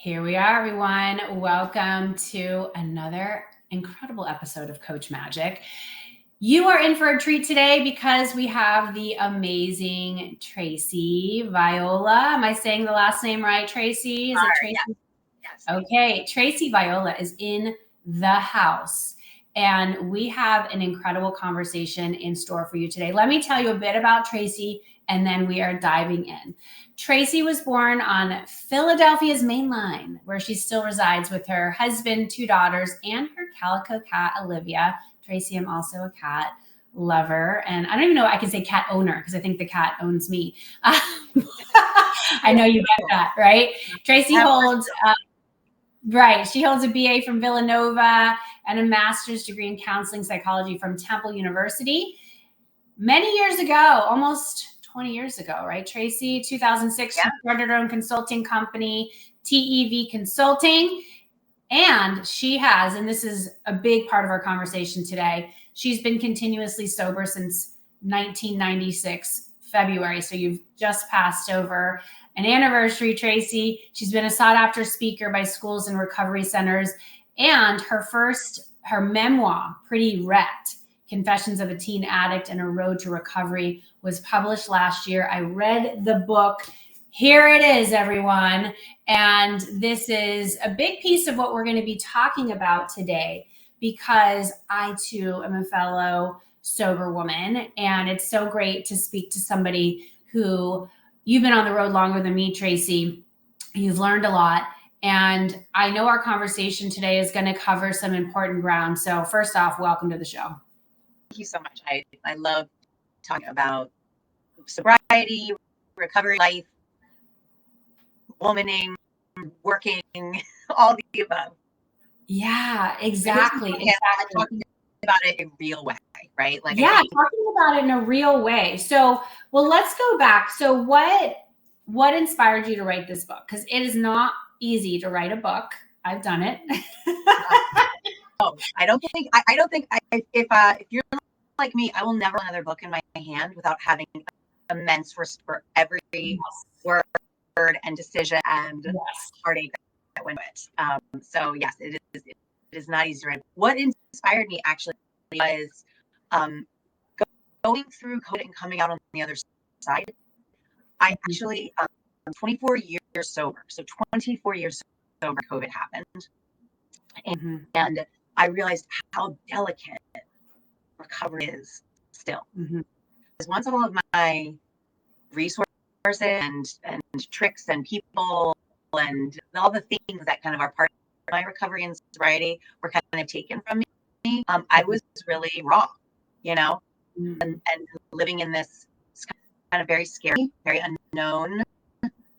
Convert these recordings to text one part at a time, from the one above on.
Here we are, everyone. Welcome to another incredible episode of Coach Magic. You are in for a treat today because we have the amazing Tracy Viola. Am I saying the last name right, Tracy? Is it Tracy? Yes. Okay, Tracy Viola is in the house. And we have an incredible conversation in store for you today. Let me tell you a bit about Tracy, and then we are diving in. Tracy was born on Philadelphia's Main Line, where she still resides with her husband, 2 daughters, and her calico cat, Olivia. Tracy, I'm also a cat lover. And I don't even know I can say cat owner because I think the cat owns me. I know you get that, right? Tracy holds... Right. She holds a BA from Villanova and a master's degree in counseling psychology from Temple University. Many years ago, almost 20 years ago, right, Tracy? 2006, she started her own consulting company, TEV Consulting. And she has, and this is a big part of our conversation today, she's been continuously sober since 1996, February. So you've just passed over an anniversary, Tracy. She's been a sought-after speaker by schools and recovery centers. And her memoir, Pretty Wrecked, Confessions of a Teen Addict and a Road to Recovery, was published last year. I read the book. Here it is, everyone. And this is a big piece of what we're going to be talking about today, because I, too, am a fellow sober woman. And it's so great to speak to somebody who... You've been on the road longer than me, Tracy. You've learned a lot. And I know our conversation today is going to cover some important ground. So first off, welcome to the show. Thank you so much. I love talking about sobriety, recovery, life, womaning, working, all the above. Yeah, exactly. Talking about it in a real way, right? Talking about it in a real way. So, well, let's go back. So what inspired you to write this book? Because it is not easy to write a book. I've done it. No, I don't think if you're like me, I will never have another book in my hand without having immense respect for every word and decision and heartache that went with it. So yes, it is not easy to write. What inspired me actually was going through COVID and coming out on the other side. I actually, 24 years sober. So 24 years sober, COVID happened. And I realized how delicate recovery is still. Because once all of my resources and tricks and people and all the things that kind of are part of my recovery and sobriety were kind of taken from me, I was really raw, and living in this kind of very scary, very unknown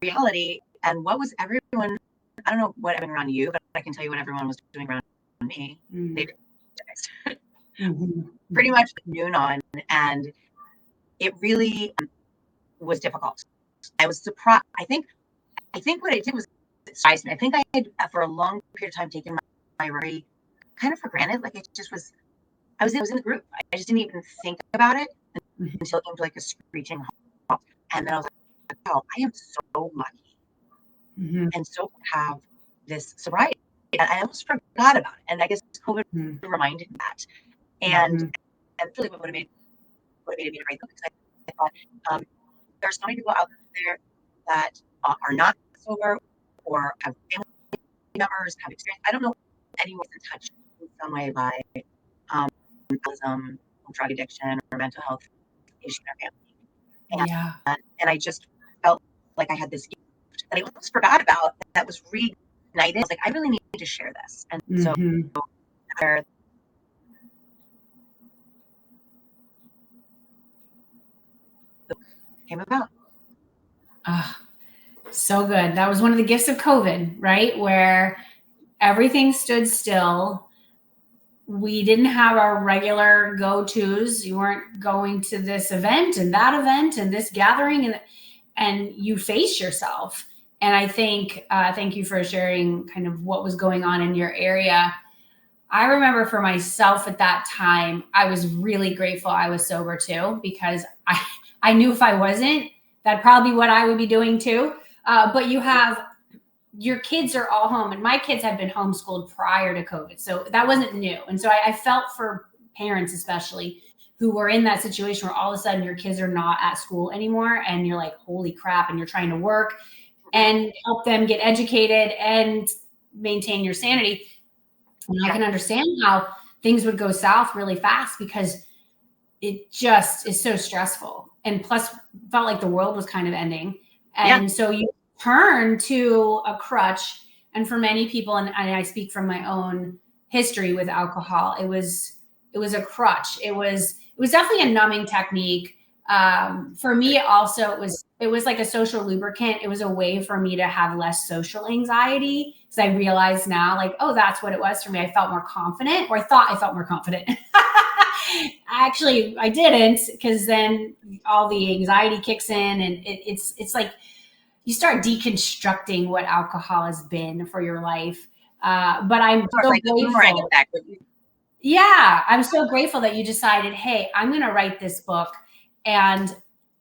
reality. And what was everyone, I don't know what everyone around you, but I can tell you what everyone was doing around me. They pretty much noon on, and it really was difficult. I was surprised. I think what it did was it surprised me. I think I had for a long period of time taken my recovery kind of for granted. Like I was in the group. I just didn't even think about it until it came to like a screeching halt. And then I was like, oh, I am so lucky and so have this sobriety. And I almost forgot about it. And I guess COVID reminded me that. And really what motivated me to write the book, because I thought there are so many people out there that are not sober or have family members, have experience. I don't know if anyone's in touch in some way by alcoholism, drug addiction, or mental health issue in their family. And I just felt like I had this gift that I almost forgot about that was reignited. I was like, I really need to share this. And so there came about. So good. That was one of the gifts of COVID, right? Where everything stood still. We didn't have our regular go-tos. You weren't going to this event and that event and this gathering, and you face yourself. And I think, thank you for sharing kind of what was going on in your area. I remember for myself at that time, I was really grateful I was sober too, because I knew if I wasn't, that'd probably be what I would be doing too. But you have your kids are all home, and my kids had been homeschooled prior to COVID, so that wasn't new. And so I felt for parents, especially who were in that situation where all of a sudden your kids are not at school anymore, and you're like, holy crap, and you're trying to work and help them get educated and maintain your sanity. And I can understand how things would go south really fast because it just is so stressful. And plus, felt like the world was kind of ending. And so you turn to a crutch. And for many people, and I speak from my own history with alcohol, it was a crutch. It was definitely a numbing technique. For me, also, it was like a social lubricant. It was a way for me to have less social anxiety, because I realize now, like, oh, that's what it was for me. I felt more confident, or I thought I felt more confident. Actually, I didn't, because then all the anxiety kicks in, and it's like you start deconstructing what alcohol has been for your life. But I'm so grateful. Yeah, I'm so grateful that you decided, hey, I'm going to write this book, and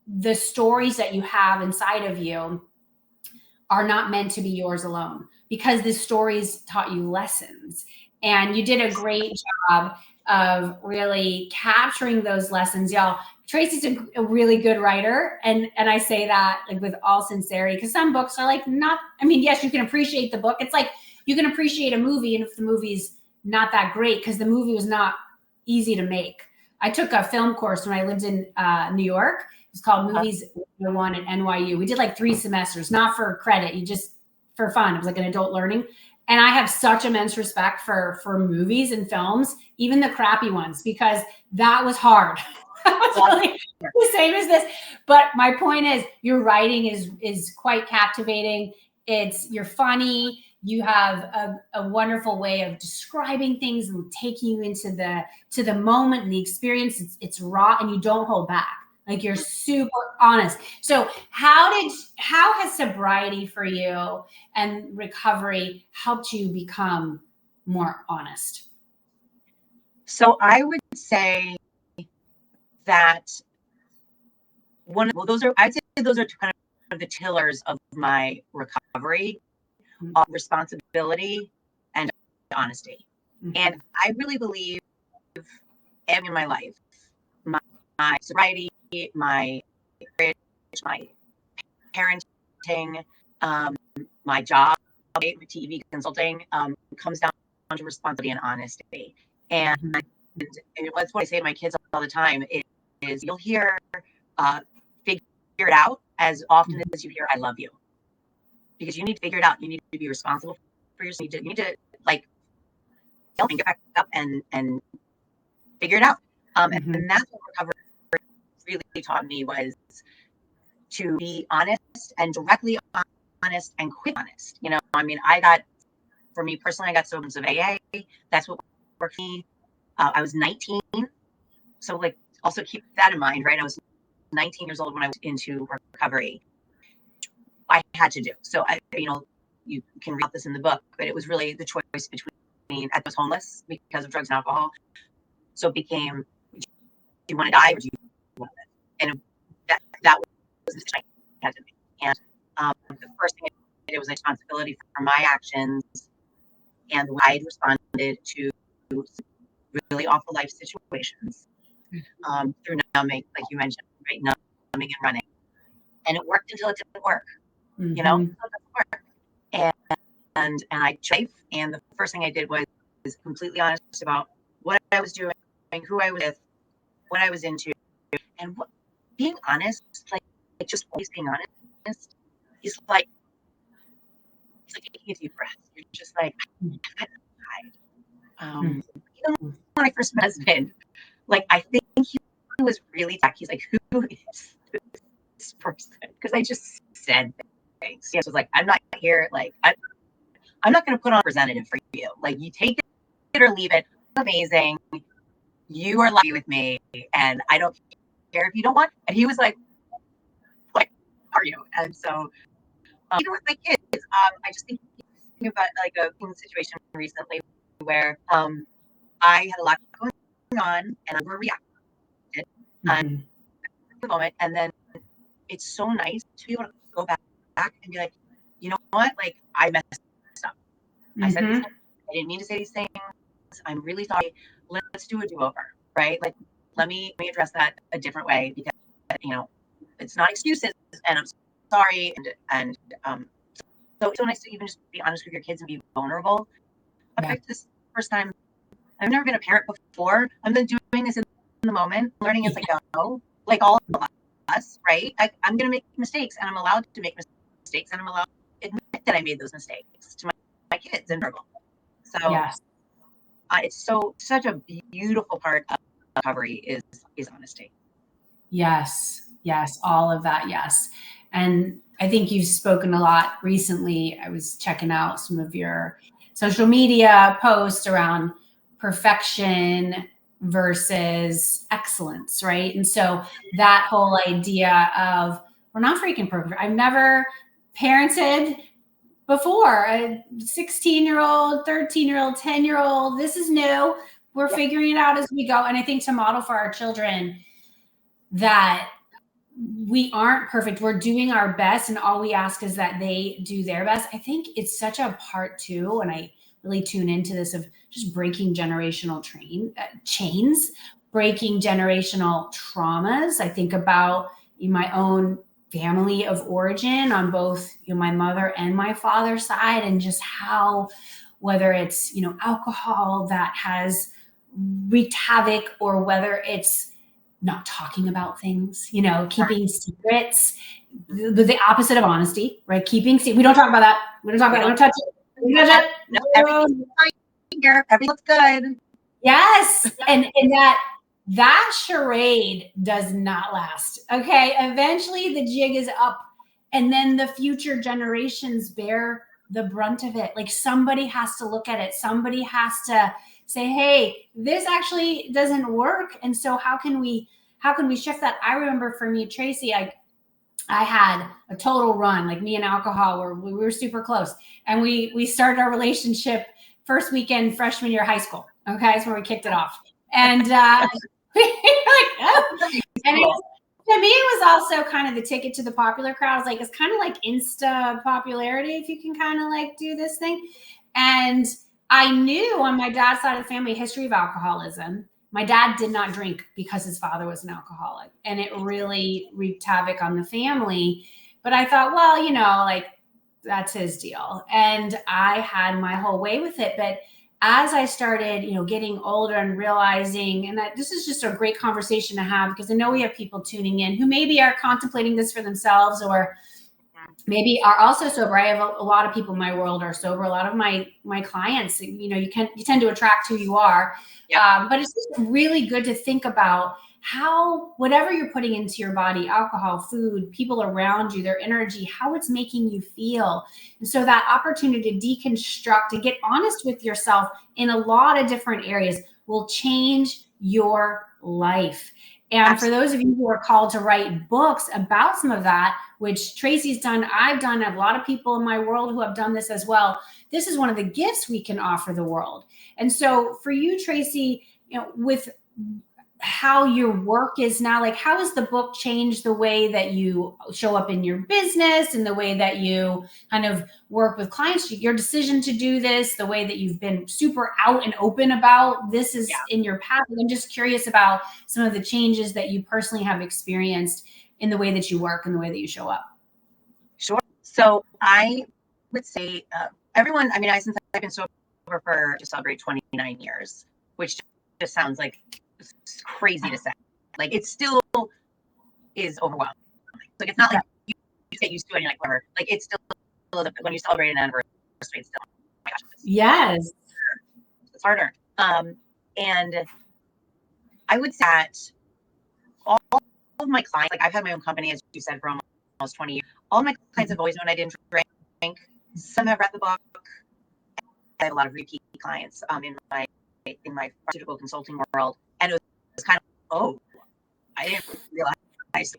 the stories that you have inside of you are not meant to be yours alone, because the stories taught you lessons. And you did a great job of really capturing those lessons. Y'all, Tracy's a really good writer. And I say that like with all sincerity, because some books are like not, I mean, yes, you can appreciate the book. It's like you can appreciate a movie, and if the movie's not that great, because the movie was not easy to make. I took a film course when I lived in New York. It's called Movies 101 at NYU. We did like 3 semesters, not for credit, you just for fun. It was like an adult learning. And I have such immense respect for movies and films, even the crappy ones, because that was hard. That was really the same as this. But my point is, your writing is quite captivating. You're funny. You have a wonderful way of describing things and taking you into the moment and the experience. It's raw, and you don't hold back. Like, you're super honest. So how has sobriety for you and recovery helped you become more honest? So I would say that I'd say those are kind of the pillars of my recovery: responsibility and honesty. Mm-hmm. And I really believe in my life, my sobriety, my marriage, my parenting, my job, my TV consulting, comes down to responsibility and honesty. And, that's what I say to my kids all the time is you'll hear figure it out as often as you hear I love you. Because you need to figure it out. You need to be responsible for yourself. You need to like get back up and figure it out. And that's what recovery really taught me, was to be honest, and directly honest, and quick honest. You know, I mean, for me personally, I got sober of AA. That's what worked for me. I was 19. So like, also keep that in mind, right? I was 19 years old when I was into recovery. I had to do. So you can read about this in the book, but it was really the choice between, I was homeless because of drugs and alcohol. So it became, do you want to die, or do you want to live? And that was the decision I had to make. And the first thing I did was responsibility for my actions and the way I responded to really awful life situations, through numbing, like you mentioned, right? Numbing and running. And it worked until it didn't work. You know, it doesn't work. And I tried, and the first thing I did was completely honest about what I was doing, who I was with, what I was into, and being honest, like just always being honest, is like, it's like taking a deep breath. You're just like, I've got to hide. Even when I first met my husband, like, I think he was really tough. He's like, who is this person? Because I just said things. He was like, I'm not here, like, I'm not going to put on a representative for you. Like, you take it or leave it. Amazing. You are lucky with me, and I don't care if you don't want. And he was like, are you? And so, even with my kids, I just think about like a situation recently where I had a lot going on, and I overreacted at the moment. And then it's so nice to be able to go back and be like, you know what? Like, I messed up. I said these Mm-hmm. things. I didn't mean to say these things. I'm really sorry. Let's do a do-over, right? Like, let me address that a different way, because, you know, it's not excuses, and I'm sorry. Um, so it's so nice to even just be honest with your kids and be vulnerable. Yeah. This first time, I've never been a parent before. I'm been doing this in the moment, learning as I go, like all of us, right? I'm going to make mistakes, and I'm allowed to make mistakes, and I'm allowed to admit that I made those mistakes to my kids and verbal. So Yes. it's such a beautiful part of recovery is honesty. Yes. Yes. All of that. Yes. And I think you've spoken a lot recently. I was checking out some of your social media posts around perfection versus excellence, right? And so that whole idea of we're not freaking perfect. I've never parented before a 16-year-old, 13-year-old, 10-year-old. This is new. We're Yeah. figuring it out as we go. And I think to model for our children that we aren't perfect. We're doing our best, and all we ask is that they do their best. I think it's such a part too, and I really tune into this of just breaking generational chains, breaking generational traumas. I think about my own family of origin on both my mother and my father's side, and just how whether it's alcohol that has wreaked havoc, or whether it's not talking about things, keeping secrets, the opposite of honesty, right? We don't talk about that. We don't talk about it. We don't touch it. We don't touch it. No, everything's fine here. Everything's good. Yes. And that charade does not last. Okay. Eventually the jig is up, and then the future generations bear the brunt of it. Like, somebody has to look at it. Somebody has to say, hey, this actually doesn't work. And so how can we shift that? I remember for me, Tracy, I had a total run. Like, me and alcohol we were super close. And we started our relationship first weekend freshman year of high school. Okay. That's where we kicked it off. And and to me, it was also kind of the ticket to the popular crowd. It's like, it's kind of like Insta popularity, if you can kind of like do this thing. And I knew on my dad's side of the family history of alcoholism. My dad did not drink because his father was an alcoholic, and it really wreaked havoc on the family. But I thought, well, like, that's his deal. And I had my whole way with it. But as I started, getting older and realizing, and that this is just a great conversation to have, because I know we have people tuning in who maybe are contemplating this for themselves, or maybe are also sober. I have a lot of people in my world are sober. A lot of my clients, you tend to attract who you are. Yeah. But it's just really good to think about how whatever you're putting into your body, alcohol, food, people around you, their energy, how it's making you feel. And so that opportunity to deconstruct and get honest with yourself in a lot of different areas will change your life. And for those of you who are called to write books about some of that, which Tracy's done, I've done, I have a lot of people in my world who have done this as well. This is one of the gifts we can offer the world. And so for you, Tracy, with how your work is now, like, how has the book changed the way that you show up in your business and the way that you kind of work with clients, your decision to do this, the way that you've been super out and open about this is in your path? I'm just curious about some of the changes that you personally have experienced in the way that you work and the way that you show up. Sure. So I would say everyone, since I've been sober for to celebrate 29 years, which just sounds like crazy to say. Like, it still is overwhelming. Like, it's not like you get used to it and you're like, whatever. Like, it's still, when you celebrate an anniversary, it's still, oh my gosh. Yes. It's harder. And I would say that all of my clients, like, I've had my own company, as you said, for almost 20 years. All my clients have always known I didn't drink. Some have read the book. I have a lot of repeat clients in my pharmaceutical consulting world, and it was kind of, oh, I didn't realize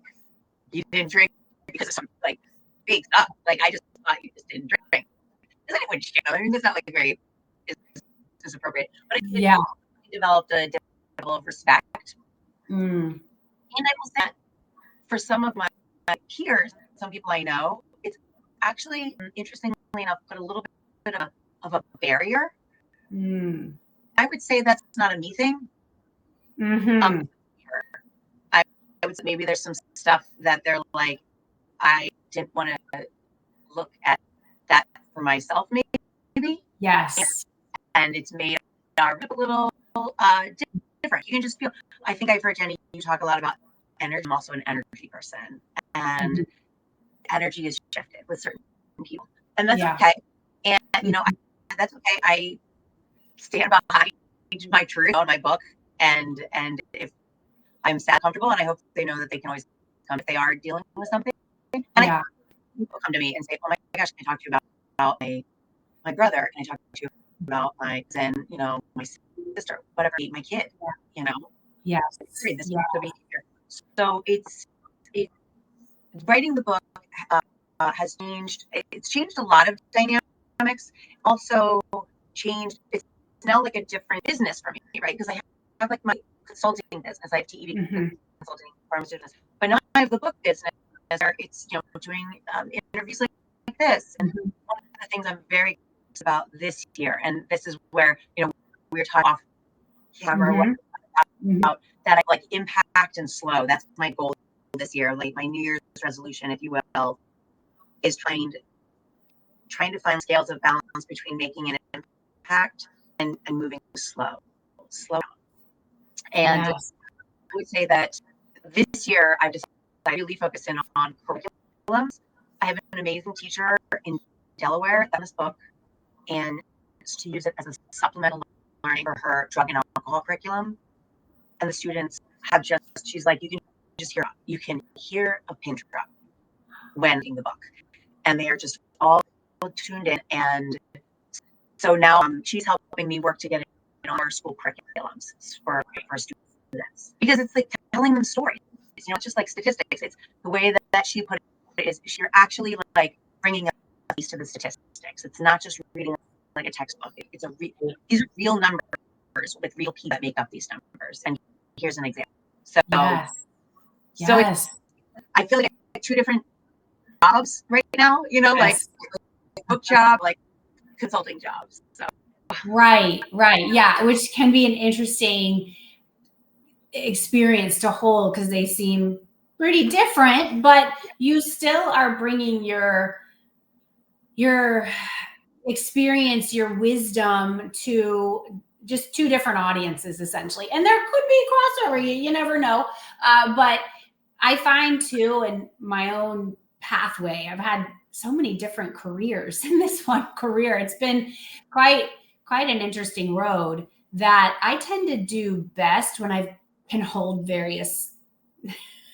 you didn't drink because of some like big stuff. Like, I just thought you just didn't drink. It's like, which, it's not like very is appropriate, but it developed a different level of respect. And I will say, for some of my peers, some people I know, it's actually, interestingly enough, put a little bit of a barrier. I would say that's not a me thing. Mm-hmm. I, I would say maybe there's some stuff that they're like, I didn't want to look at that for myself, maybe. Yes. And it's made our a little different. You can just feel. I think I've heard Jenny you talk a lot about energy. I'm also an energy person, and energy is shifted with certain people, and that's okay. And that's okay. I stand behind my truth on my book, and if I'm sad, comfortable, and I hope they know that they can always come if they are dealing with something. And people come to me and say, "Oh my gosh, can I talk to you about my brother? Can I talk to you about my cousin? My sister, whatever, my kid? Yes. This behavior." So it's writing the book has changed. It's changed a lot of dynamics. Also changed. It's now like a different business for me, right? Because I have like my consulting business. I have TED consulting, pharmaceuticals, but now I have the book business. Where it's doing interviews like this, and one of the things I'm very curious about this year, and this is where we were talking off camera about that I like impact and slow. That's my goal this year. Like my New Year's resolution, if you will, is trying to find scales of balance between making an impact and moving slow down. And I would say that this year I've decided to really focus in on curriculums. I have an amazing teacher in Delaware on this book, and to use it as a supplemental learning for her drug and alcohol curriculum. And the students have she's like, you can hear a pin drop when reading the book, and they are just all tuned in. And so now she's helping me work to get in our school curriculums for students, because it's like telling them stories. It's just like statistics. It's the way that she put it is you're actually like bringing a piece to the statistics. It's not just reading like a textbook. It's these are real numbers with real people that make up these numbers. And here's an example. So I feel like I have two different jobs right now. Like book job, like consulting jobs. So Right. Yeah, which can be an interesting experience to hold because they seem pretty different, but you still are bringing your experience, your wisdom to just two different audiences essentially. And there could be crossover, you never know. But I find too, in my own pathway, I've had so many different careers in this one career. It's been quite an interesting road that I tend to do best when I can hold various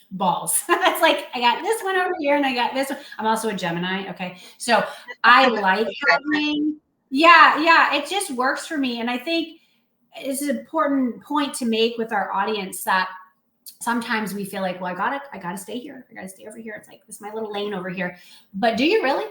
balls. It's like I got this one over here and I got this one. I'm also a Gemini. Okay. So I like having, it just works for me. And I think it's an important point to make with our audience that sometimes we feel like, well, I gotta stay here. I gotta stay over here. It's like, this is my little lane over here. But do you really?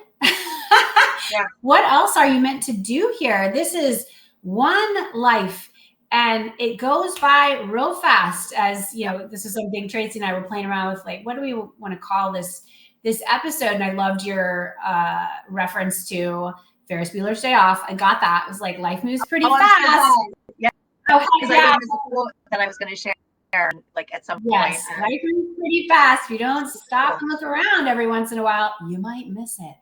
What else are you meant to do here? This is one life. And it goes by real fast. As this is something Tracy and I were playing around with, like, what do we want to call this episode? And I loved your reference to Ferris Bueller's Day Off. I got that. It was like, life moves pretty fast. Yeah. That I was going to share, like, at some point. Yes, life moves pretty fast. If you don't stop and look around every once in a while, you might miss it.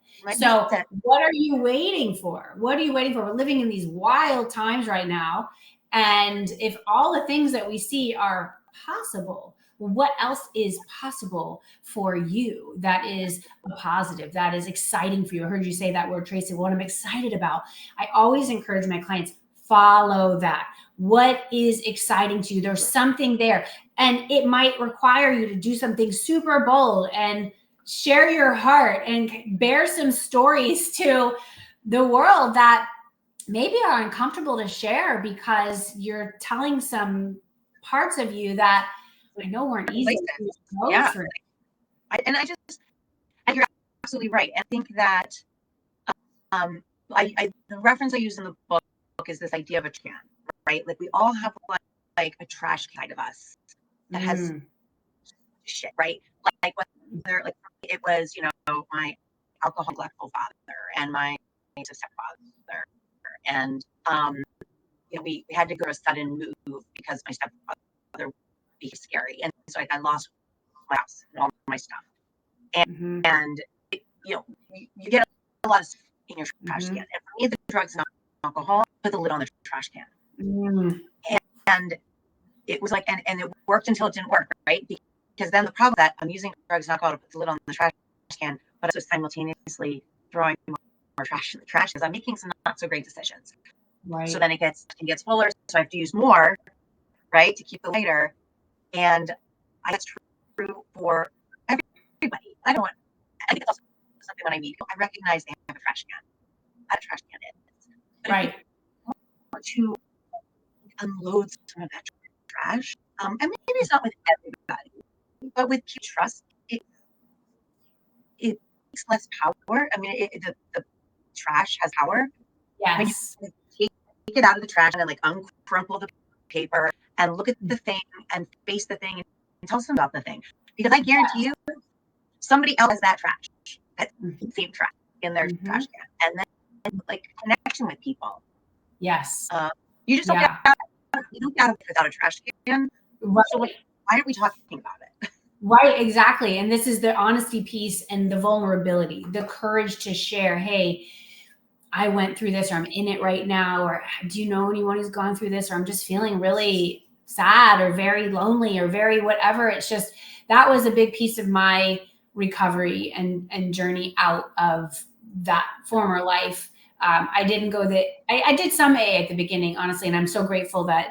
What are you waiting for? What are you waiting for? We're living in these wild times right now. And if all the things that we see are possible, what else is possible for you that is positive, that is exciting for you? I heard you say that word, Tracy. What I'm excited about. I always encourage my clients, follow that. What is exciting to you? There's something there. And it might require you to do something super bold and share your heart and bear some stories to the world that maybe are uncomfortable to share because you're telling some parts of you that I know weren't easy to go through. And you're absolutely right. I think that the reference I use in the book is this idea of a trash can, right? Like, we all have like a trash can of us that has shit, right? Like whether like it was, alcoholic father and my stepfather. And, we had to go to a sudden move because my stepfather became scary. And so I lost my house and all my stuff. And you get a lot of stuff in your trash can. And for me, the drugs and alcohol put the lid on the trash can. And it was like, and it worked until it didn't work, right? Because then the problem is that I'm using drugs and alcohol to put the lid on the trash can, but also simultaneously throwing more trash in the trash because I'm making some not so great decisions. Right. So then it gets fuller, so I have to use more, right, to keep the lighter. And that's true for everybody. I think it's also something when I meet people, I recognize they have a trash can. What a trash can is. But right. If you want to unload some of that trash, and maybe it's not with everybody, but with trust, it takes less power. I mean, the trash has power. Yes. When you take it out of the trash and then like uncrumple the paper and look at the thing and face the thing and tell them about the thing. Because I guarantee you, somebody else has that trash, that same trash in their trash can. And then like connection with people. Yes. You just don't get out of it without a trash can. Right. So why aren't we talking about it? Right, exactly. And this is the honesty piece and the vulnerability, the courage to share, hey, I went through this, or I'm in it right now, or do you know anyone who's gone through this, or I'm just feeling really sad or very lonely or very whatever. It's just, that was a big piece of my recovery and journey out of that former life. I didn't go I did some AA at the beginning, honestly, and I'm so grateful that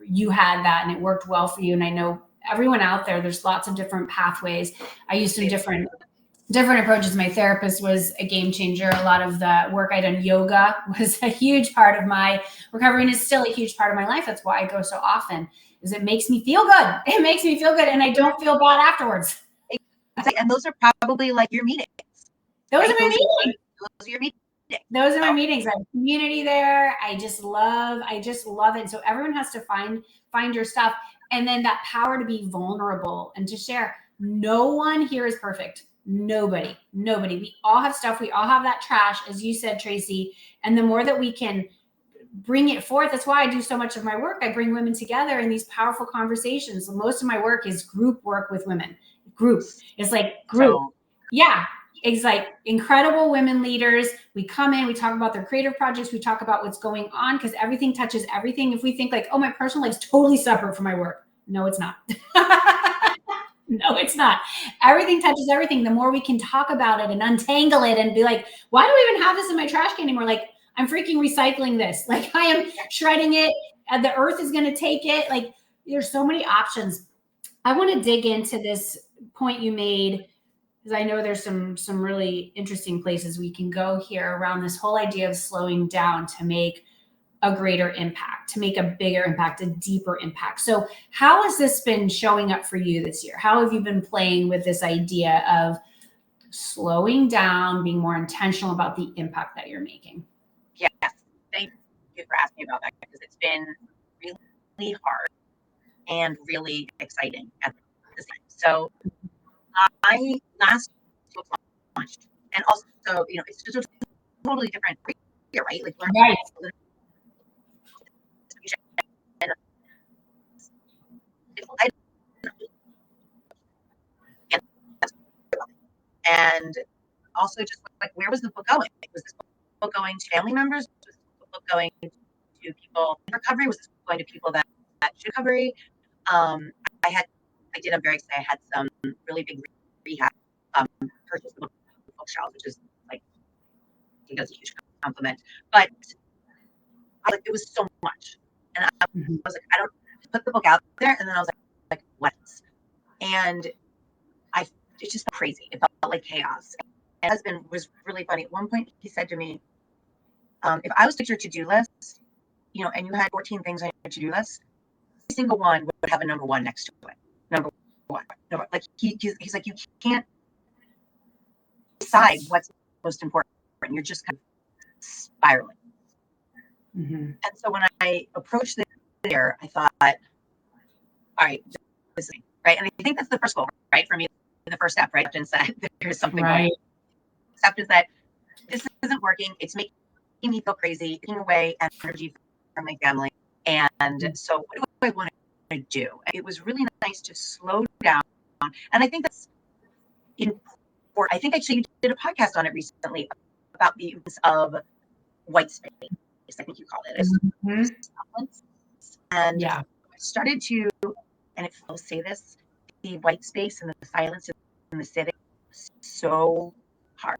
you had that and it worked well for you. And I know everyone out there's lots of different pathways. I used some different approaches. My therapist was a game changer. A lot of the work I done, yoga was a huge part of my recovery and is still a huge part of my life. That's why I go so often, is it makes me feel good. It makes me feel good and I don't feel bad afterwards. And those are probably like your meetings. Those are my meetings. Those are your meetings. Those are my meetings. I have community there. I just love it. So everyone has to find your stuff. And then that power to be vulnerable and to share. No one here is perfect. Nobody. We all have stuff. We all have that trash, as you said, Tracy. And the more that we can bring it forth, that's why I do so much of my work. I bring women together in these powerful conversations. So most of my work is group work with women. Groups. It's like group. So, yeah. It's like incredible women leaders. We come in, we talk about their creative projects. We talk about what's going on because everything touches everything. If we think like, oh, my personal life's totally separate from my work. No, it's not. No, it's not. Everything touches everything. The more we can talk about it and untangle it and be like, why do we even have this in my trash can anymore? Like, I'm freaking recycling this. Like, I am shredding it. The earth is going to take it. Like, there's so many options. I want to dig into this point you made, because I know there's some really interesting places we can go here around this whole idea of slowing down to make a greater impact, to make a bigger impact, a deeper impact. So how has this been showing up for you this year? How have you been playing with this idea of slowing down, being more intentional about the impact that you're making? Yes, thank you for asking about that, because it's been really hard and really exciting at the same time. So I last book launched, and also, it's just a totally different career, right? Like, right. And also, just like, where was the book going? Was this book going to family members? Was this book going to people in recovery? Was this book going to people that should recovery? I did. I'm very excited. I had some really big rehab purchase the bookshelves, which is like, I think that's a huge compliment. But it was so much, and I was like, I don't put the book out there, and then I was like, what? And it's just crazy. It felt like chaos. And my husband was really funny. At one point, he said to me, if I was to your to-do list, and you had 14 things on your to-do list, every single one would have a number one next to it. Number one. Like he's like, you can't decide what's most important. You're just kind of spiraling. And so when I approached there, I thought, all right, this is right. And I think that's the first goal, right? For me, the first step, right? And said there's something right. accept is that this isn't working. It's making me feel crazy, taking away energy from my family. And so what do I want to do? It was really nice to slow down. And I think that's important. I think actually you did a podcast on it recently about the use of white space. I think you called it. And Yeah. I started to, and if I'll say this, the white space and the silence in the city so hard.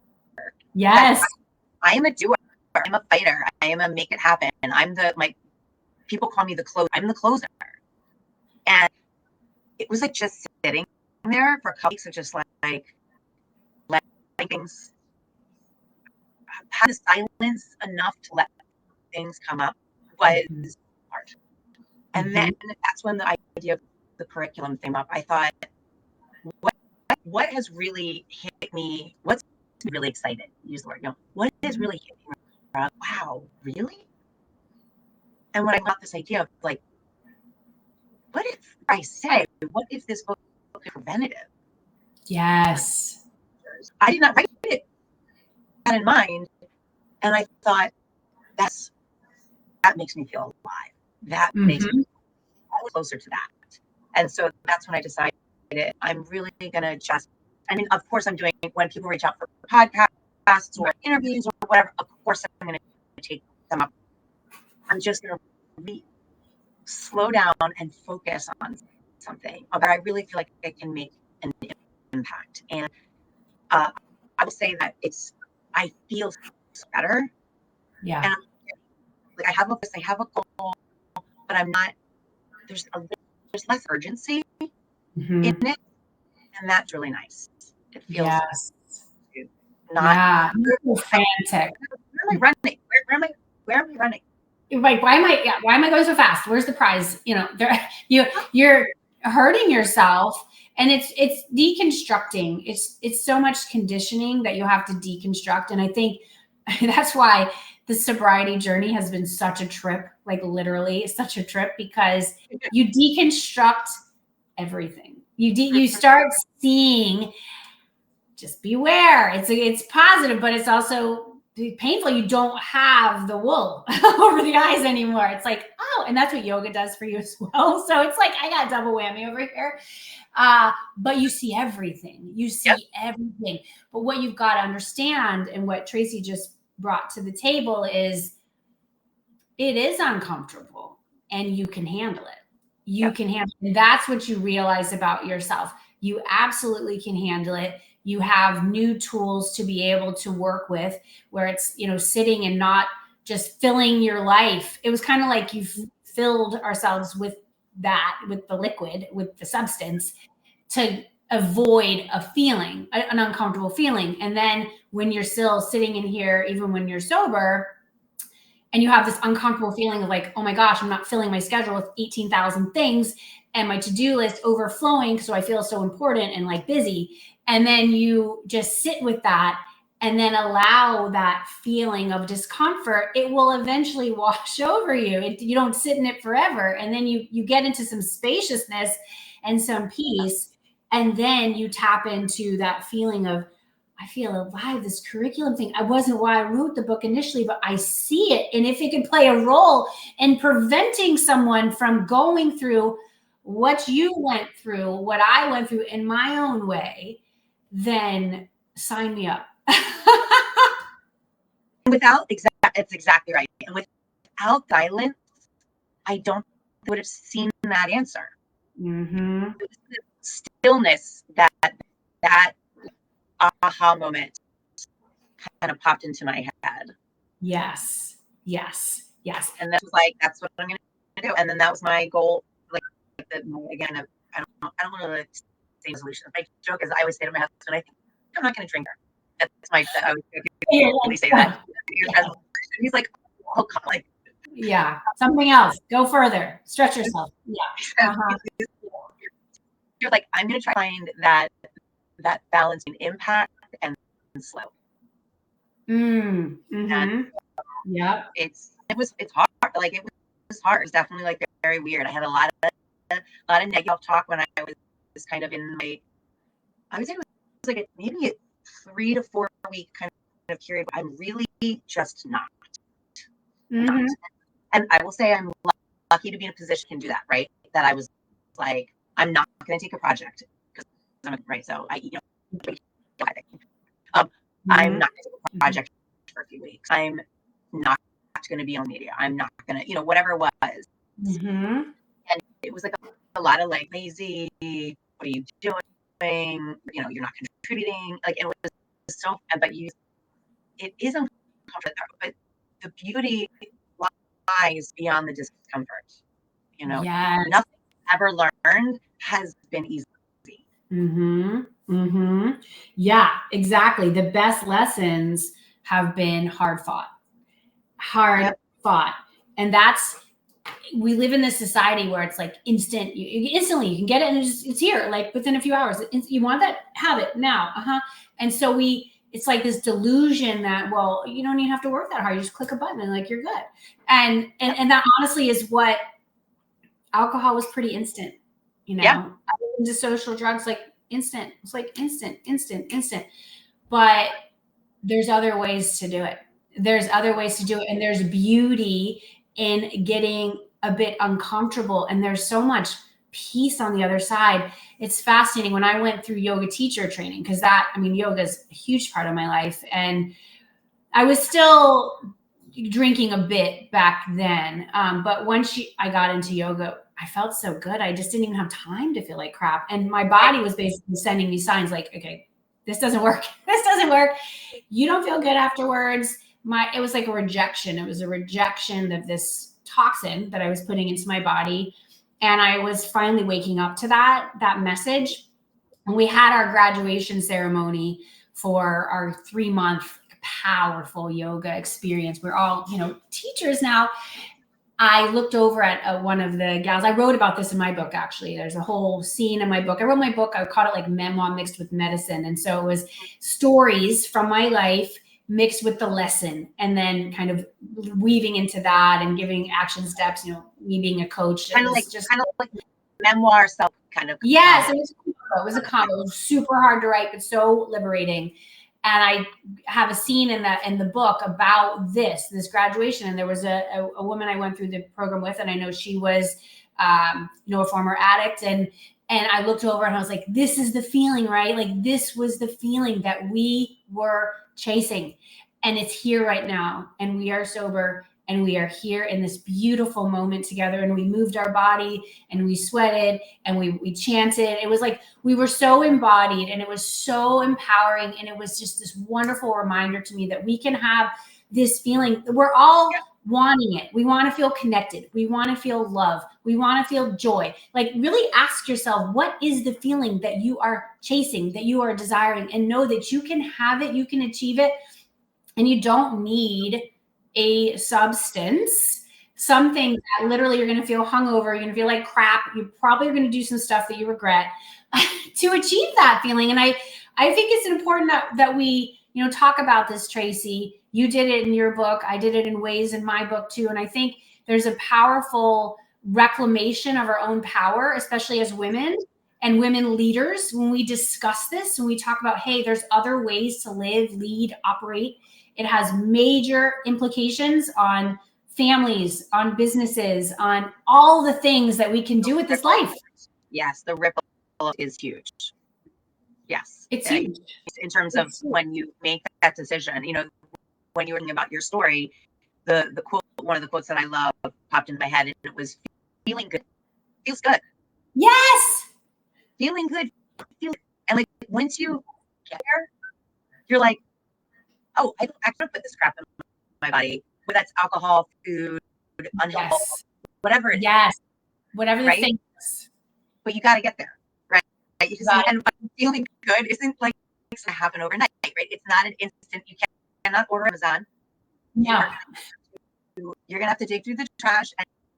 Yes. I am a doer. I'm a fighter. I am a make it happen. People call me the closer. I'm the closer. And it was like just sitting there for a couple weeks of just like letting things have the silence enough to let things come up was hard. And then that's when the idea of the curriculum came up. I thought, what has really hit me? What's really excited? Use the word, what has really hit me? Wow, really? And when I got this idea of like, what if this book is preventative? Yes. I did not write it that in mind. And I thought, that makes me feel alive. That makes me closer to that. And so that's when I decided I'm really going to of course I'm doing, when people reach out for podcasts or interviews or whatever, of course I'm going to take them up. I'm just going to slow down and focus on something that I really feel like it can make an impact. And I will say that I feel better. Yeah. And like I have a goal, but I'm not, there's less urgency in it. And that's really nice. It feels not frantic. Where am I running? Where am I running? Like, why am I going so fast? Where's the prize? You're hurting yourself, and it's deconstructing. It's so much conditioning that you have to deconstruct. And I think that's why the sobriety journey has been such a trip, like literally such a trip, because you deconstruct everything. You start seeing, just beware. It's positive, but it's also painful. You don't have the wool over the eyes anymore. It's like, oh, and that's what yoga does for you as well. So it's like, I got double whammy over here. But you see everything. You see everything. But what you've got to understand, and what Tracy just brought to the table, is it is uncomfortable and you can handle it. You can handle it. And that's what you realize about yourself. You absolutely can handle it. You have new tools to be able to work with, where it's, sitting and not just filling your life. It was kind of like you filled ourselves with the liquid, with the substance, to avoid a feeling, an uncomfortable feeling. And then when you're still sitting in here, even when you're sober, and you have this uncomfortable feeling of like, oh my gosh, I'm not filling my schedule with 18,000 things and my to-do list overflowing, so I feel so important and like busy. And then you just sit with that and then allow that feeling of discomfort. It will eventually wash over you. You don't sit in it forever. And then you get into some spaciousness and some peace. And then you tap into that feeling of, I feel alive, this curriculum thing. I wasn't why I wrote the book initially, but I see it. And if it can play a role in preventing someone from going through what you went through, what I went through in my own way, then sign me up. It's exactly right. And without silence, I don't would have seen that answer. Mm-hmm. Stillness, that aha moment kind of popped into my head. Yes. And that was like, that's what I'm going to do. And then that was my goal. Again, I don't want to say resolution. My joke is, I always say to my husband, I think I'm not going to drink her. That's I always say that. He's like, oh, like, yeah, something else. Go further. Stretch yourself. Yeah. You're like, I'm going to try to find that balance in impact and slow. Mm-hmm. And yeah, it's hard. Like, it was hard. It was definitely like very weird. I had a lot of negative talk when I was kind of in my, I would say it was like maybe a 3 to 4 week kind of period. I'm really just not. Mm-hmm. And I will say I'm lucky to be in a position to do that, right? That I was like, I'm not going to take a project because I'm right. So I'm not going to take a project for a few weeks. I'm not going to be on media. I'm not going to, whatever it was. Mm-hmm. And it was like a lot of like lazy, what are you doing? You're not contributing. Like it was so, but it is uncomfortable. But the beauty lies beyond the discomfort. Yes. Nothing ever learned has been easy. Mm-hmm. Mm-hmm. Yeah, exactly. The best lessons have been hard fought. And we live in this society where it's like instant, instantly you can get it and it's here, like within a few hours. You want that, have it now. And so it's like this delusion that, well, you don't even have to work that hard. You just click a button and like, you're good. And that honestly is what alcohol was, pretty instant, Yeah. Into social drugs, like instant. It's like instant. But there's other ways to do it. And there's beauty in getting a bit uncomfortable. And there's so much peace on the other side. It's fascinating. When I went through yoga teacher training, because yoga is a huge part of my life. And I was still drinking a bit back then. But once I got into yoga, I felt so good. I just didn't even have time to feel like crap. And my body was basically sending me signs like, okay, this doesn't work. This doesn't work. You don't feel good afterwards. It was like a rejection. It was a rejection of this toxin that I was putting into my body. And I was finally waking up to that message. And we had our graduation ceremony for our 3-month powerful yoga experience. We're all, teachers now. I looked over at one of the gals. I wrote about this in my book, actually. There's a whole scene in my book. I wrote my book. I called it like memoir mixed with medicine. And so it was stories from my life mixed with the lesson, and then kind of weaving into that and giving action steps, me being a coach. Kind of like memoir self kind of. Yes, it was a combo. It was super hard to write, but so liberating. And I have a scene in the book about this graduation. And there was a woman I went through the program with, and I know she was, a former addict. And I looked over and I was like, this is the feeling, right? Like this was the feeling that we were chasing, and it's here right now. And we are sober, and we are here in this beautiful moment together. And we moved our body, and we sweated, and we chanted. It was like we were so embodied, and it was so empowering. And it was just this wonderful reminder to me that we can have this feeling. We're all wanting it. We want to feel connected. We want to feel love. We want to feel joy. Like really ask yourself, what is the feeling that you are chasing, that you are desiring, and know that you can have it, you can achieve it. And you don't need a substance, something that literally you're going to feel hungover, you're going to feel like crap, you probably are going to do some stuff that you regret to achieve that feeling. And I think it's important that we, talk about this, Tracy. You did it in your book. I did it in ways in my book too. And I think there's a powerful reclamation of our own power, especially as women and women leaders. When we discuss this, when we talk about, hey, there's other ways to live, lead, operate, it has major implications on families, on businesses, on all the things that we can do with this life. Yes, the ripple is huge. Yes. It's huge. In terms of when you make that decision, when you were thinking about your story, the quote, one of the quotes that I love popped into my head, and it was feeling good. Feels good. Yes. Feeling good. And like once you get there, you're like, oh, I don't actually put this crap in my body, whether that's alcohol, food, unhealthy, whatever it is. Yes. Whatever the thing is. But you got to get there, right? And feeling good isn't like it's going to happen overnight, right? It's not an instant. You cannot order Amazon. No. You're going to have to dig through the trash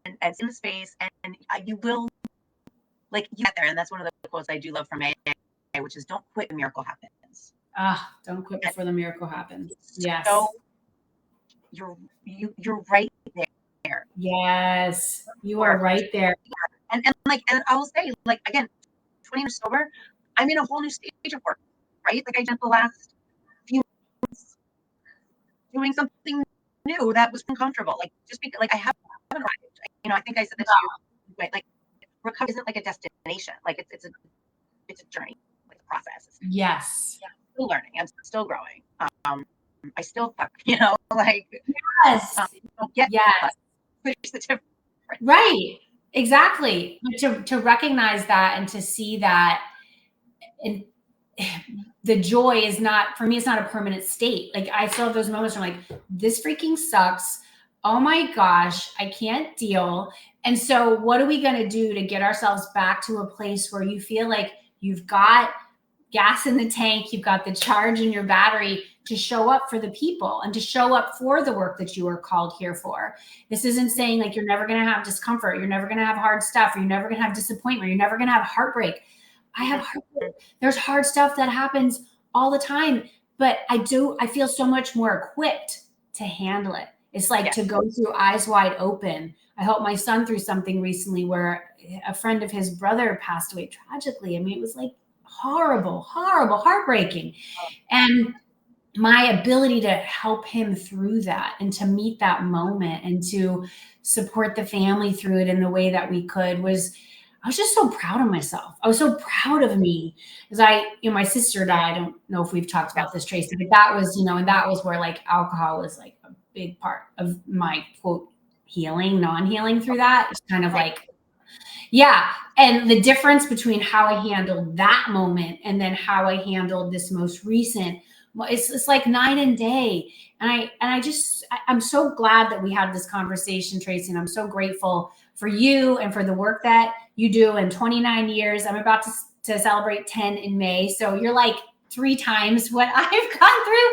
and in the space, and you will get there. And that's one of the quotes I do love from AA, which is don't quit, the miracle happens. Don't quit before the miracle happens. Yes. So you're right there. Yes, you are right there. And I will say, again, 20 years sober, I'm in a whole new stage of work, right? Like I did the last few doing something new that was uncomfortable. Like just because like I haven't arrived. I think I said that to you. But like recovery isn't like a destination. Like it's a journey, like a process. Yes. I'm still learning. I'm still growing. I still fuck, like Yes. don't get Yes. There's the difference. Right. Exactly. To recognize that and to see that, and the joy is not, for me, it's not a permanent state. Like I still have those moments where I'm like, this freaking sucks. Oh my gosh, I can't deal. And so what are we going to do to get ourselves back to a place where you feel like you've got gas in the tank, you've got the charge in your battery to show up for the people and to show up for the work that you are called here for. This isn't saying like you're never going to have discomfort, you're never going to have hard stuff, or you're never going to have disappointment, you're never going to have heartbreak. I have heartbreak. There's hard stuff that happens all the time, but I feel so much more equipped to handle it. It's like to go through eyes wide open. I helped my son through something recently where a friend of his brother passed away tragically. I mean, it was like horrible, heartbreaking. And my ability to help him through that and to meet that moment and to support the family through it in the way that we could I was just so proud of myself. I was so proud of me because my sister died. I don't know if we've talked about this, Tracy, but that was, and that was where like alcohol was like a big part of my quote healing, non-healing through that. It's kind of like, yeah. And the difference between how I handled that moment and then how I handled this most recent, it's like night and day. And I'm so glad that we had this conversation, Tracy, and I'm so grateful for you and for the work that you do in 29 years. I'm about to celebrate 10 in May. So you're like 3 times what I've gone through.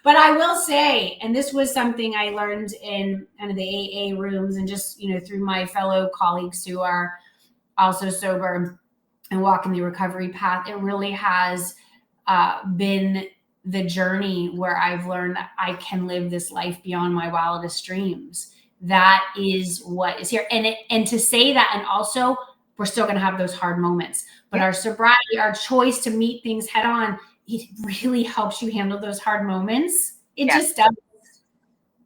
But I will say, and this was something I learned in kind of the AA rooms and just, through my fellow colleagues who are also sober and walking the recovery path, it really has been the journey where I've learned that I can live this life beyond my wildest dreams. That is what is here. And to say that, and also we're still going to have those hard moments, but our sobriety, our choice to meet things head on, it really helps you handle those hard moments. It just does.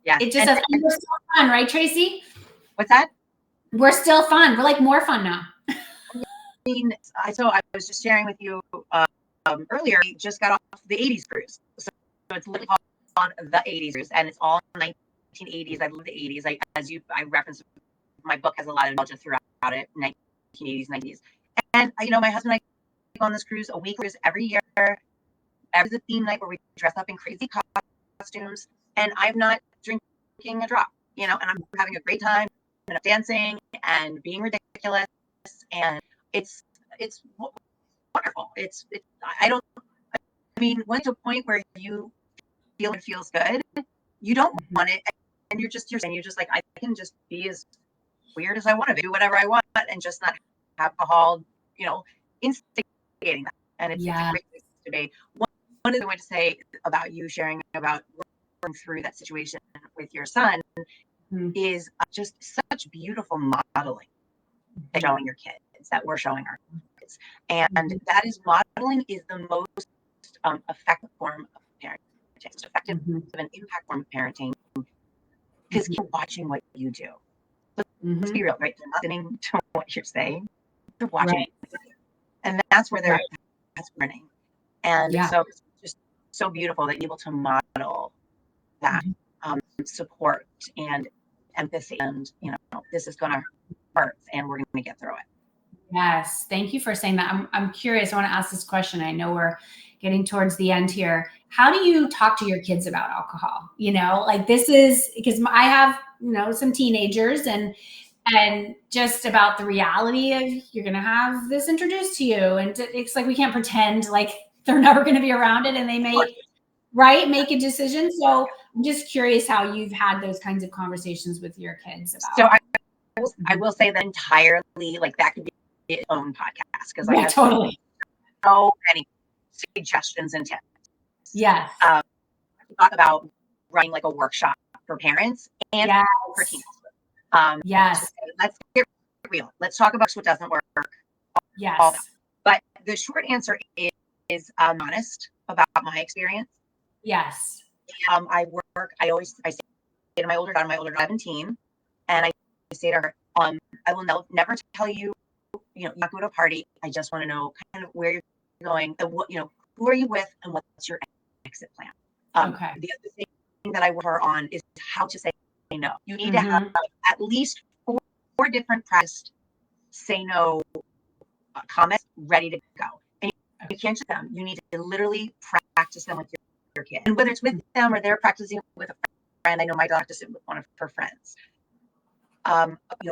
Yeah. It just does. And we're still fun, right, Tracy? What's that? We're still fun. We're like more fun now. So I was just sharing with you earlier. We just got off the 80s cruise. So it's literally called the 80s cruise, and it's all 1980s. I love the 80s. I referenced, my book has a lot of nostalgia throughout it, 1980s, 90s. And my husband and I go on this cruise, a week cruise every year. Every theme night where we dress up in crazy costumes, and I'm not drinking a drop, and I'm having a great time, and I'm dancing and being ridiculous, and it's wonderful. When to a point where you feel it feels good, you don't want it, and you're just like, I can just be as weird as I want to be, do whatever I want, and just not have alcohol, instigating that. And it's a great place to be. One other way to say about you sharing about going through that situation with your son is just such beautiful modeling that showing your kids, that we're showing our kids. And that is, modeling is the most effective form of parenting. It's effective an impact form of parenting because you're watching what you do. Let's be real, right? They're not listening to what you're saying. They're watching it. And that's where that's learning. And so it's just so beautiful that you're able to model that support and empathy, and this is going to hurt and we're going to get through it. Yes. Thank you for saying that. I'm curious. I want to ask this question. I know we're getting towards the end here. How do you talk to your kids about alcohol? Like this is because I have, some teenagers and just about the reality of you're going to have this introduced to you. And it's like, we can't pretend like they're never going to be around it and they may, make a decision. So I'm just curious how you've had those kinds of conversations with your kids about. So I will say that entirely, like that could be its own podcast because I have totally so many suggestions and tips. Yes. Talk about running like a workshop for parents and for teens. Let's get real. Let's talk about what doesn't work. Yes. But the short answer is I'm honest about my experience. Yes. I say to my older daughter, 17, and I say to her, I will never tell you, not go to a party. I just want to know kind of where you're going, and what, who are you with, and what's your exit plan. Okay. The other thing that I work her on is how to say no. You need to have at least four different practiced say no comments ready to go. And you can't just them. You need to literally practice them with your kid. And whether it's with them or they're practicing with a friend, I know my daughter practiced it with one of her friends.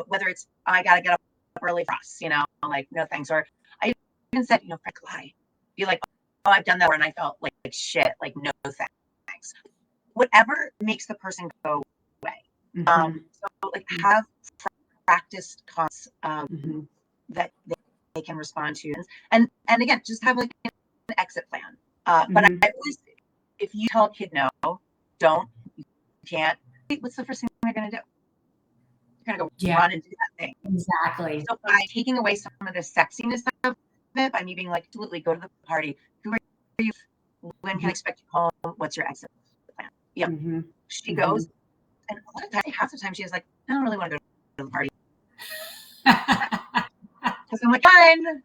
Whether it's, I got to get up early for us, like, no thanks. Or I even said, Frank, lie. Be like, oh, I've done that and I felt like shit, like, no thanks. Whatever makes the person go away. So like have practiced comments that they can respond to. And again, just have like an exit plan. But I always, if you tell a kid no, you can't, what's the first thing they're going to do? You're going to go run and do that thing. Exactly. So by taking away some of the sexiness of it, by me being like, absolutely, go to the party. Who are you? When can I expect you home? What's your exit plan? Yeah. She goes, and a lot of times, half the time, she was like, I don't really want to go to the party. Because I'm like, fine.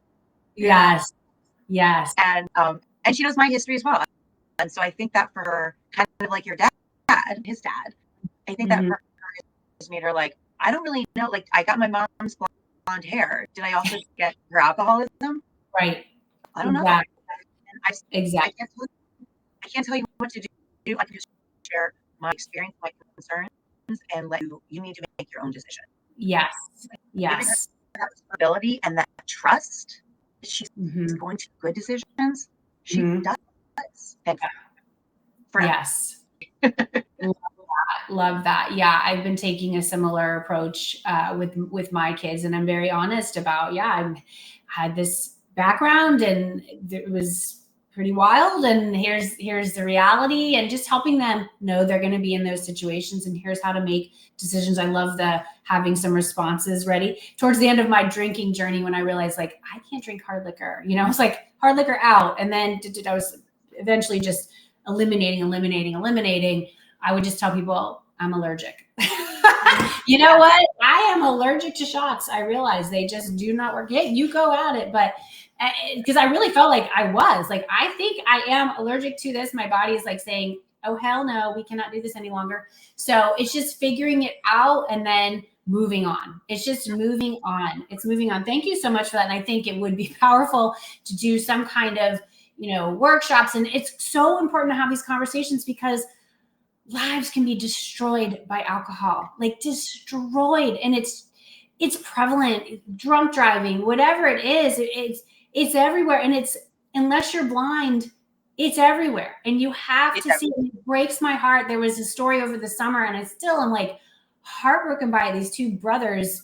Yes. And she knows my history as well. And so I think that for her, kind of like your dad, his dad, I think that for her has made her like, I don't really know. Like, I got my mom's blonde hair. Did I also get her alcoholism? Right. I don't know. Exactly. I can't tell you what to do. I can just share my experience, my concerns, and let you need to make your own decision. Yes. Giving her that responsibility and that trust that she's going to good decisions. She does. Yes. Love that. Yeah, I've been taking a similar approach with my kids, and I'm very honest about, I had this background and it was pretty wild, and here's the reality, and just helping them know they're going to be in those situations, and here's how to make decisions. I love having some responses ready. Towards the end of my drinking journey, when I realized like I can't drink hard liquor, it's like hard liquor out, and then I was eventually just eliminating. I would just tell people I'm allergic. You know what? I am allergic to shots. I realize they just do not work. Hey, you go at it. But because I really felt like I was like, I think I am allergic to this. My body is like saying, oh, hell no, we cannot do this any longer. So it's just figuring it out and then moving on. It's just moving on. It's moving on. Thank you so much for that. And I think it would be powerful to do some kind of, workshops. And it's so important to have these conversations because lives can be destroyed by alcohol, like destroyed. And it's prevalent, drunk driving, whatever it is, it's everywhere. And it's, unless you're blind, it's everywhere. And you have to see it. It breaks my heart. There was a story over the summer, and I'm like heartbroken by it. These two brothers,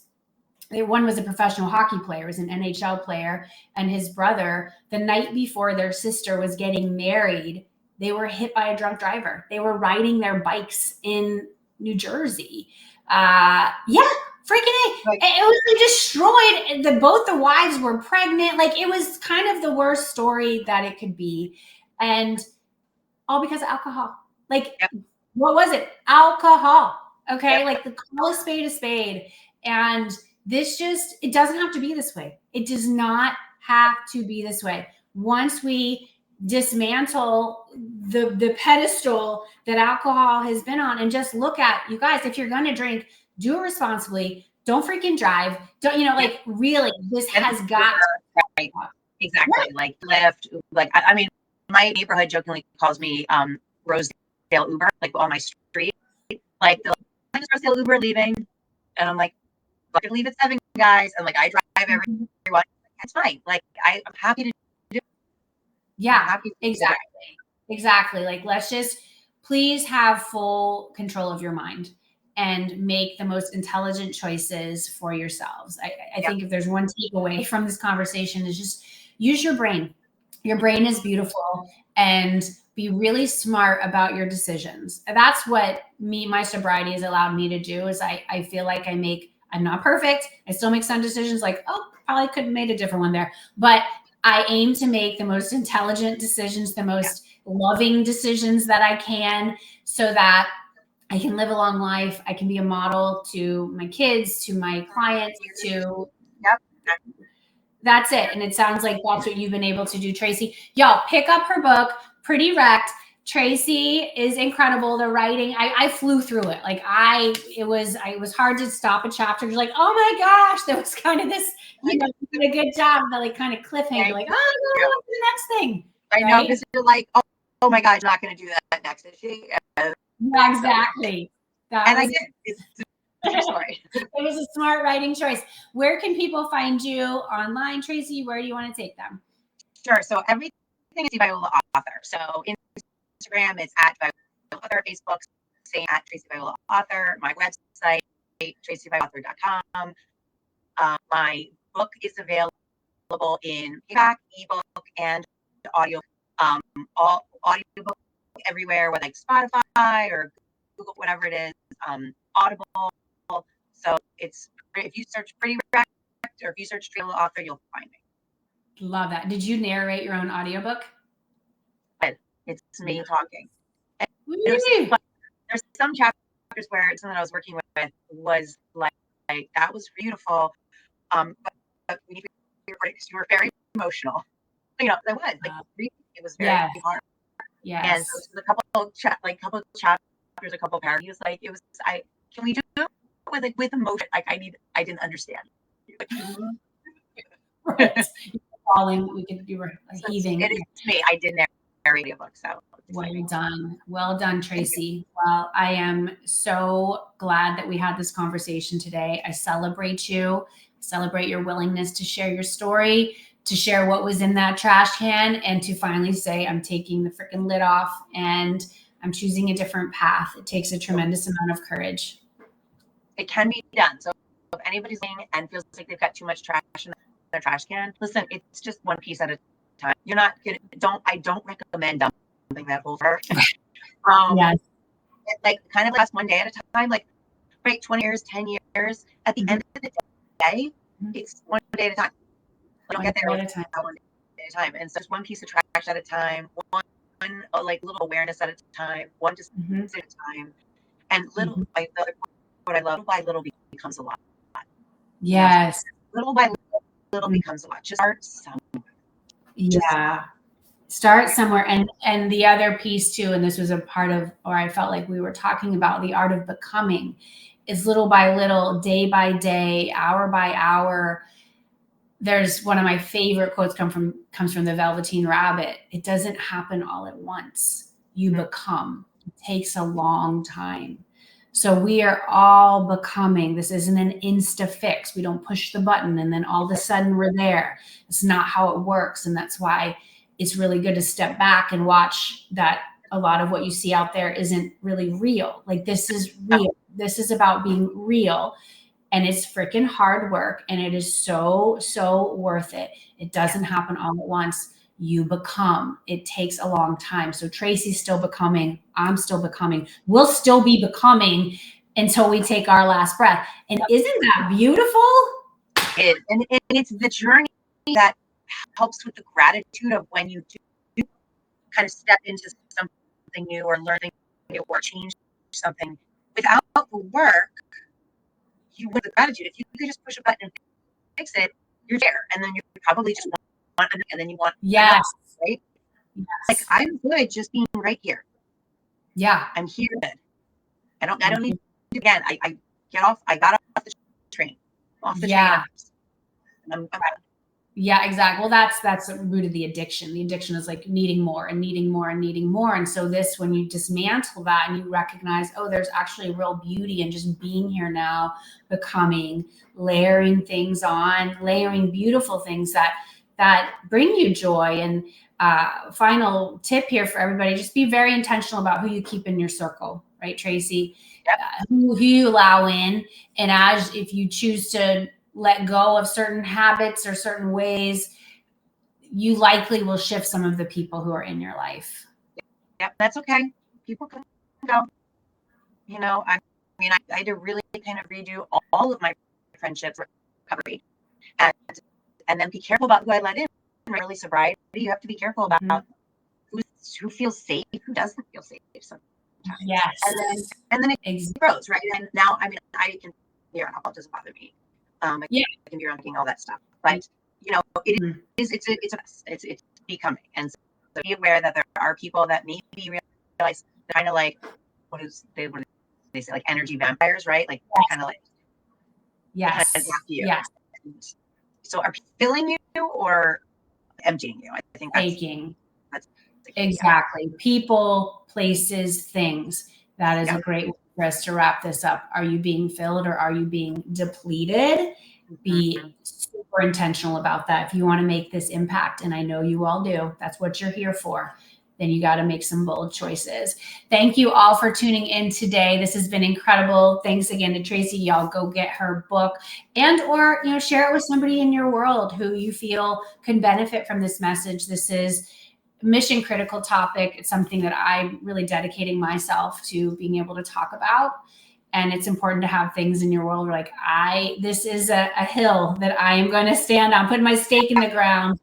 one was a professional hockey player, was an NHL player, and his brother, the night before their sister was getting married, they were hit by a drunk driver. They were riding their bikes in New Jersey. Freaking A. Right. It was destroyed. Both the wives were pregnant. Like, it was kind of the worst story that it could be. And all because of alcohol. Like, what was it? Alcohol. Okay. Like, call a spade. And it doesn't have to be this way. It does not have to be this way. Once we dismantle the pedestal that alcohol has been on and just look at, you guys, if you're going to drink, do it responsibly. Don't freaking drive. Don't, like, really, this has got right. Exactly. Yeah. Like Lyft, like, I mean, my neighborhood jokingly calls me Rosedale Uber, like on my street. Like, I'm just Rosedale Uber leaving. And I'm like, I can leave at 7, guys. And like, I drive everyone. That's fine. Like, I'm happy to. Yeah, exactly. Like, let's just please have full control of your mind and make the most intelligent choices for yourselves. I think if there's one takeaway from this conversation is just use your brain. Your brain is beautiful, and be really smart about your decisions. That's what my sobriety has allowed me to do. Is I feel like I'm not perfect. I still make some decisions like, probably could have made a different one there, but I aim to make the most intelligent decisions, the most loving decisions that I can, so that I can live a long life. I can be a model to my kids, to my clients, to Yep. that's it. And it sounds like that's what you've been able to do, Tracy. Y'all pick up her book, Pretty Wrecked. Tracy is incredible. The writing, I flew through it. Like it was hard to stop a chapter. You're like, oh my gosh, there was kind of this, you did a good job, but like kind of cliffhanger. You're like, oh no, what's the next thing? I know, because you're like, oh my God, you're not going to do that next, is she? Yeah, exactly. I did. It's sorry. It was a smart writing choice. Where can people find you online, Tracy? Where do you want to take them? Sure. So everything is Viola Author. So Instagram is at Viola Author. Facebook, same at Tracy Viola Author. My website, tracyviolaauthor.com. My book is available in paperback, ebook, and audio. All audiobook everywhere, whether like Spotify or Google, whatever it is. Audible. So it's, if you search Pretty Wrecked or if you search Viola Author, you'll find me. Love that. Did you narrate your own audiobook? It's me talking. There's some chapters where someone I was working with was like that was beautiful. But we need to be recording because you were very emotional. You know, it was like it was very hard. Yes. And so a couple chapters, a couple paragraphs. Like it was, can we do it with emotion? Like I didn't understand. Right. Falling, you were heaving. It is me. I did narrate a book, so well done, Tracy. Well, I am so glad that we had this conversation today. I celebrate you. Celebrate your willingness to share your story, to share what was in that trash can, and to finally say, I'm taking the freaking lid off and I'm choosing a different path. It takes a tremendous amount of courage. It can be done. So if anybody's listening and feels like they've got too much trash in their trash can, listen, it's just one piece at a time. You're not gonna, I don't recommend dumping that over. Yes. Like kind of last one day at a time, like right, 20 years, 10 years. At the end of the day, it's one day at a time. You don't get there one day at a time. And so it's one piece of trash at a time, one like little awareness at a time, one decision at a time. And little by what I love, little by little becomes a lot. Yes. Little by little becomes a lot. Just start somewhere. Yeah. Start somewhere. And the other piece too, and this was a part of, or I felt like we were talking about the art of becoming, is little by little, day by day, hour by hour. There's one of my favorite quotes comes from the Velveteen Rabbit. It doesn't happen all at once. You become. It takes a long time. So we are all becoming. This isn't an insta fix. We don't push the button and then all of a sudden we're there. It's not how it works. And that's why it's really good to step back and watch that a lot of what you see out there isn't really real. Like this is real. This is about being real. And it's freaking hard work. And it is so, so worth it. It doesn't happen all at once. You become. It takes a long time. So Tracy's still becoming. I'm still becoming. We'll still be becoming until we take our last breath. And isn't that beautiful? And it's the journey that helps with the gratitude of when you do kind of step into something new or learning or change something. Without the work, you win the gratitude. If you could just push a button and fix it, you're there. And then you probably just want, and then you want, yes, right? Yes. Like I'm good just being right here. Yeah. I'm here. I don't need to, again, I get off, I got off the train. I'm yeah, exactly. Well, that's the root of the addiction. The addiction is like needing more and needing more and needing more. And so this, when you dismantle that and you recognize, oh, there's actually a real beauty in just being here now, becoming, layering things on, layering beautiful things that bring you joy. And final tip here for everybody, just be very intentional about who you keep in your circle, right, Tracy? Yep. Who you allow in. And if you choose to let go of certain habits or certain ways, you likely will shift some of the people who are in your life. Yeah, that's okay. People can go. You know, I had to really kind of redo all of my friendships recovery, and then be careful about who I let in. Early sobriety, you have to be careful about who's who feels safe, who doesn't feel safe sometimes. Yes. And then it grows, right? And now, I mean, I can be around alcohol, it doesn't bother me. I can be around drinking, all that stuff. But you know, it's becoming. And so be aware that there are people that maybe realize kind of like what do they say, like energy vampires, right? Like they're kind of like kind of you. Yes. So are people filling you or emptying you? I think Taking. that's exactly. People, places, things. That is a great way for us to wrap this up. Are you being filled or are you being depleted? Be super intentional about that. If you want to make this impact, and I know you all do, that's what you're here for, then you got to make some bold choices. Thank you all for tuning in today. This has been incredible. Thanks again to Tracy. Y'all go get her book and or, you know, share it with somebody in your world who you feel can benefit from this message. This is mission critical topic. It's something that I'm really dedicating myself to being able to talk about. And it's important to have things in your world where like, this is a hill that I am going to stand on, put my stake in the ground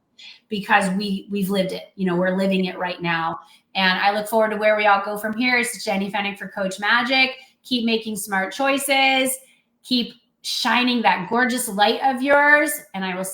because we've lived it. You know, we're living it right now. And I look forward to where we all go from here. It's Jenny Fennick for Coach Magic. Keep making smart choices. Keep shining that gorgeous light of yours. And I will